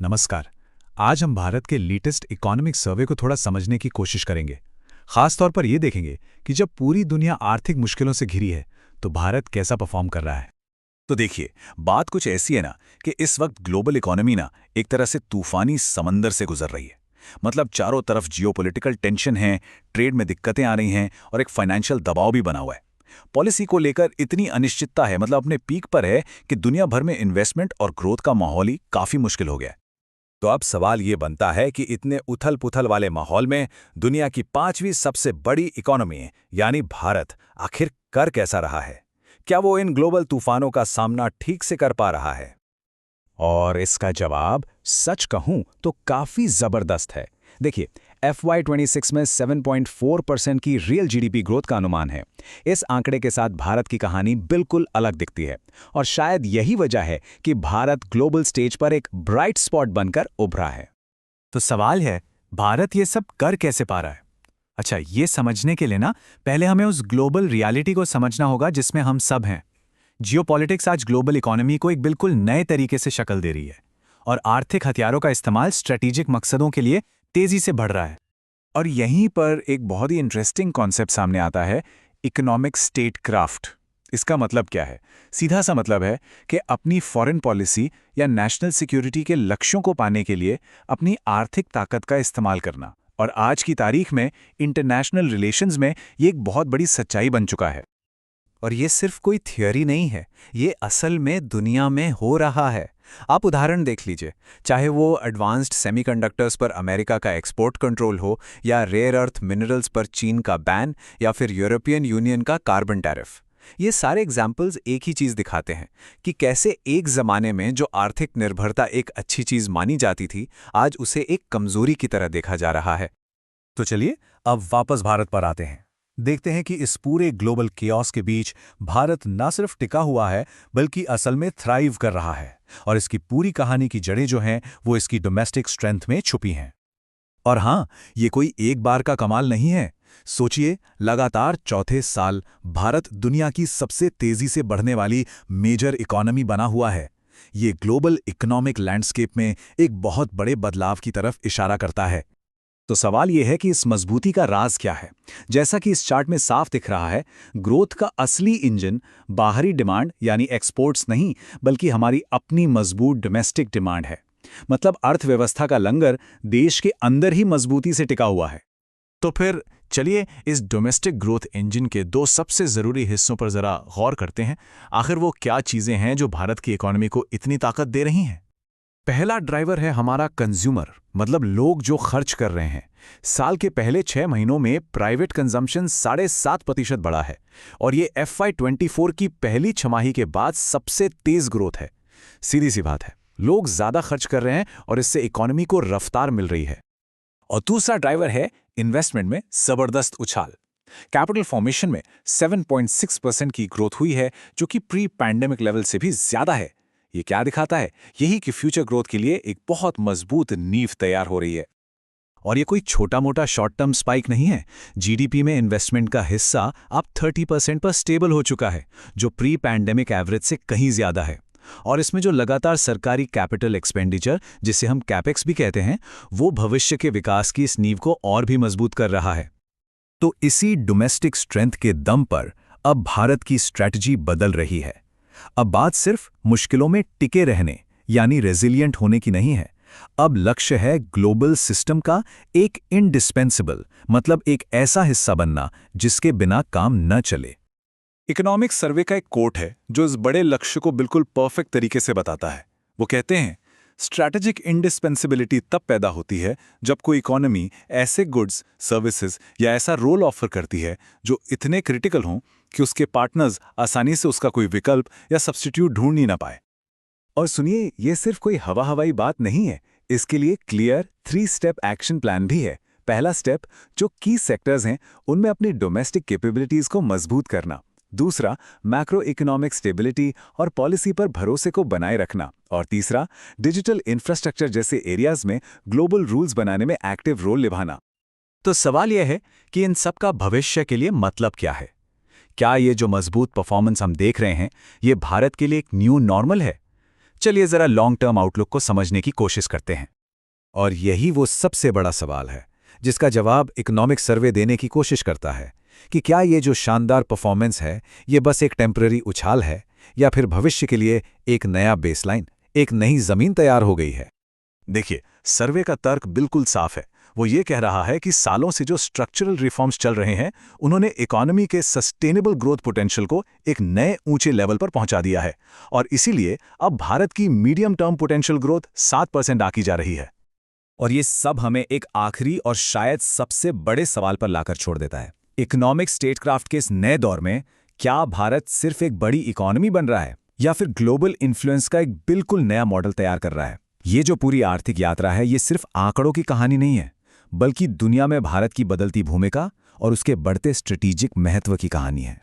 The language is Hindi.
नमस्कार। आज हम भारत के लेटेस्ट इकोनॉमिक सर्वे को थोड़ा समझने की कोशिश करेंगे। खास तौर पर यह देखेंगे कि जब पूरी दुनिया आर्थिक मुश्किलों से घिरी है तो भारत कैसा परफॉर्म कर रहा है। तो देखिए, बात कुछ ऐसी है ना कि इस वक्त ग्लोबल इकोनॉमी ना एक तरह से तूफानी समंदर से गुजर रही है। मतलब चारों तरफ जियोपॉलिटिकल टेंशन है, ट्रेड में दिक्कतें आ रही हैं और एक फाइनेंशियल दबाव भी बना हुआ है। पॉलिसी को लेकर इतनी अनिश्चितता है, मतलब अपने पीक पर है कि दुनिया भर में इन्वेस्टमेंट और ग्रोथ का माहौल ही काफी मुश्किल हो गया है। तो अब सवाल ये बनता है कि इतने उथल-पुथल वाले माहौल में दुनिया की 5वीं सबसे बड़ी इकोनॉमी यानी भारत आखिर कर कैसा रहा है? क्या वो इन ग्लोबल तूफानों का सामना ठीक से कर पा रहा है? और इसका जवाब सच कहूं तो काफी जबरदस्त है। देखिए, FY26 में 7.4% की रियल जीडीपी ग्रोथ का अनुमान है। इस आंकड़े के साथ भारत की कहानी बिल्कुल अलग दिखती है और शायद यही वजह है कि भारत ग्लोबल स्टेज पर एक ब्राइट स्पॉट बनकर उभरा है। तो सवाल है, भारत ये सब कर कैसे पा रहा है? अच्छा, ये समझने के लिए ना पहले हमें उस ग्लोबल रियलिटी को समझना होगा जिसमें हम सब हैं। जियोपॉलिटिक्स आज ग्लोबल इकोनॉमी को एक बिल्कुल नए तरीके से शक्ल दे रही है और आर्थिक हथियारों का इस्तेमाल स्ट्रेटेजिक मकसदों के लिए तेजी से बढ़ रहा है। और यहीं पर एक बहुत ही इंटरेस्टिंग कॉन्सेप्ट सामने आता है, इकोनॉमिक स्टेटक्राफ्ट। इसका मतलब क्या है? सीधा सा मतलब है कि अपनी फॉरेन पॉलिसी या नेशनल सिक्योरिटी के लक्ष्यों को पाने के लिए अपनी आर्थिक ताकत का इस्तेमाल करना। और आज की तारीख में इंटरनेशनल रिलेशंस में ये एक बहुत बड़ी सच्चाई बन चुका है। और ये सिर्फ कोई थियोरी नहीं है, ये असल में दुनिया में हो रहा है। आप उदाहरण देख लीजिए, चाहे वो एडवांस्ड सेमीकंडक्टर्स पर अमेरिका का एक्सपोर्ट कंट्रोल हो, या रेयर अर्थ मिनरल्स पर चीन का बैन, या फिर यूरोपियन यूनियन का कार्बन टैरिफ। ये सारे एग्जाम्पल्स एक ही चीज़ दिखाते हैं कि कैसे एक ज़माने में जो आर्थिक निर्भरता एक अच्छी चीज़ मानी जाती थी, आज उसे एक कमज़ोरी की तरह देखा जा रहा है। तो चलिए अब वापस भारत पर आते हैं। देखते हैं कि इस पूरे ग्लोबल केओस के बीच भारत न सिर्फ टिका हुआ है बल्कि असल में थ्राइव कर रहा है। और इसकी पूरी कहानी की जड़ें जो हैं वो इसकी डोमेस्टिक स्ट्रेंथ में छुपी हैं। और हाँ, ये कोई एक बार का कमाल नहीं है। सोचिए, लगातार चौथे साल भारत दुनिया की सबसे तेजी से बढ़ने वाली मेजर इकोनॉमी बना हुआ है। ये ग्लोबल इकोनॉमिक लैंडस्केप में एक बहुत बड़े बदलाव की तरफ इशारा करता है। तो सवाल यह है कि इस मजबूती का राज क्या है? जैसा कि इस चार्ट में साफ दिख रहा है, ग्रोथ का असली इंजन बाहरी डिमांड यानी एक्सपोर्ट्स नहीं, बल्कि हमारी अपनी मजबूत डोमेस्टिक डिमांड है। मतलब अर्थव्यवस्था का लंगर देश के अंदर ही मजबूती से टिका हुआ है। तो फिर चलिए इस डोमेस्टिक ग्रोथ इंजन के दो सबसे ज़रूरी हिस्सों पर ज़रा गौर करते हैं। आखिर वो क्या चीज़ें हैं जो भारत की इकोनॉमी को इतनी ताकत दे रही हैं? पहला ड्राइवर है हमारा कंज्यूमर, मतलब लोग जो खर्च कर रहे हैं। साल के पहले 6 महीनों में प्राइवेट कंजम्पशन 7.5% बढ़ा है और ये FY24 की पहली छमाही के बाद सबसे तेज ग्रोथ है। सीधी सी बात है, लोग ज्यादा खर्च कर रहे हैं और इससे इकोनॉमी को रफ्तार मिल रही है। और दूसरा ड्राइवर है इन्वेस्टमेंट में जबरदस्त उछाल। कैपिटल फॉर्मेशन में 7.6% की ग्रोथ हुई है, जो कि प्री पैंडेमिक लेवल से भी ज्यादा है। ये क्या दिखाता है? यही कि फ्यूचर ग्रोथ के लिए एक बहुत मजबूत नींव तैयार हो रही है। और ये कोई छोटा मोटा शॉर्ट टर्म स्पाइक नहीं है। जीडीपी में इन्वेस्टमेंट का हिस्सा अब 30% पर स्टेबल हो चुका है, जो प्री पैंडेमिक एवरेज से कहीं ज्यादा है। और इसमें जो लगातार सरकारी कैपिटल एक्सपेंडिचर, जिसे हम कैपेक्स भी कहते हैं, वो भविष्य के विकास की इस नींव को और भी मजबूत कर रहा है। तो इसी डोमेस्टिक स्ट्रेंथ के दम पर अब भारत की स्ट्रैटेजी बदल रही है। अब बात सिर्फ मुश्किलों में टिके रहने यानी रेजिलिएंट होने की नहीं है। अब लक्ष्य है ग्लोबल सिस्टम का एक इंडिस्पेंसिबल, मतलब एक ऐसा हिस्सा बनना जिसके बिना काम न चले। इकोनॉमिक सर्वे का एक कोट है जो इस बड़े लक्ष्य को बिल्कुल परफेक्ट तरीके से बताता है। वो कहते हैं, स्ट्रैटेजिक इंडिस्पेंसिबिलिटी तब पैदा होती है जब कोई इकोनॉमी ऐसे गुड्स, सर्विसेज या ऐसा रोल ऑफर करती है जो इतने क्रिटिकल हों कि उसके पार्टनर्स आसानी से उसका कोई विकल्प या सब्स्टिट्यूट ढूंढ ही ना पाए। और सुनिए, ये सिर्फ कोई हवाई बात नहीं है। इसके लिए क्लियर 3 स्टेप एक्शन प्लान भी है। पहला स्टेप, जो की सेक्टर्स हैं उनमें अपनी डोमेस्टिक कैपेबिलिटीज को मजबूत करना। दूसरा, मैक्रो इकोनॉमिक स्टेबिलिटी और पॉलिसी पर भरोसे को बनाए रखना। और तीसरा, डिजिटल इंफ्रास्ट्रक्चर जैसे एरियाज में ग्लोबल रूल्स बनाने में एक्टिव रोल निभाना। तो सवाल यह है कि इन सब का भविष्य के लिए मतलब क्या है? क्या ये जो मजबूत परफॉर्मेंस हम देख रहे हैं, ये भारत के लिए एक न्यू नॉर्मल है? चलिए जरा लॉन्ग टर्म आउटलुक को समझने की कोशिश करते हैं। और यही वो सबसे बड़ा सवाल है जिसका जवाब इकोनॉमिक सर्वे देने की कोशिश करता है कि क्या ये जो शानदार परफॉर्मेंस है ये बस एक टेम्पररी उछाल है या फिर भविष्य के लिए एक नया बेसलाइन, एक नई जमीन तैयार हो गई है। देखिए, सर्वे का तर्क बिल्कुल साफ है। वो ये कह रहा है कि सालों से जो स्ट्रक्चरल रिफॉर्म्स चल रहे हैं उन्होंने इकोनॉमी के सस्टेनेबल ग्रोथ पोटेंशियल को एक नए ऊंचे लेवल पर पहुंचा दिया है और इसीलिए अब भारत की मीडियम टर्म पोटेंशियल ग्रोथ 7% आकी जा रही है। और ये सब हमें एक आखिरी और शायद सबसे बड़े सवाल पर लाकर छोड़ देता है। इकोनॉमिक स्टेटक्राफ्ट के इस नए दौर में क्या भारत सिर्फ एक बड़ी इकोनॉमी बन रहा है या फिर ग्लोबल इन्फ्लुएंस का एक बिल्कुल नया मॉडल तैयार कर रहा है? ये जो पूरी आर्थिक यात्रा है ये सिर्फ आंकड़ों की कहानी नहीं है, बल्कि दुनिया में भारत की बदलती भूमिका और उसके बढ़ते स्ट्रेटेजिक महत्व की कहानी है।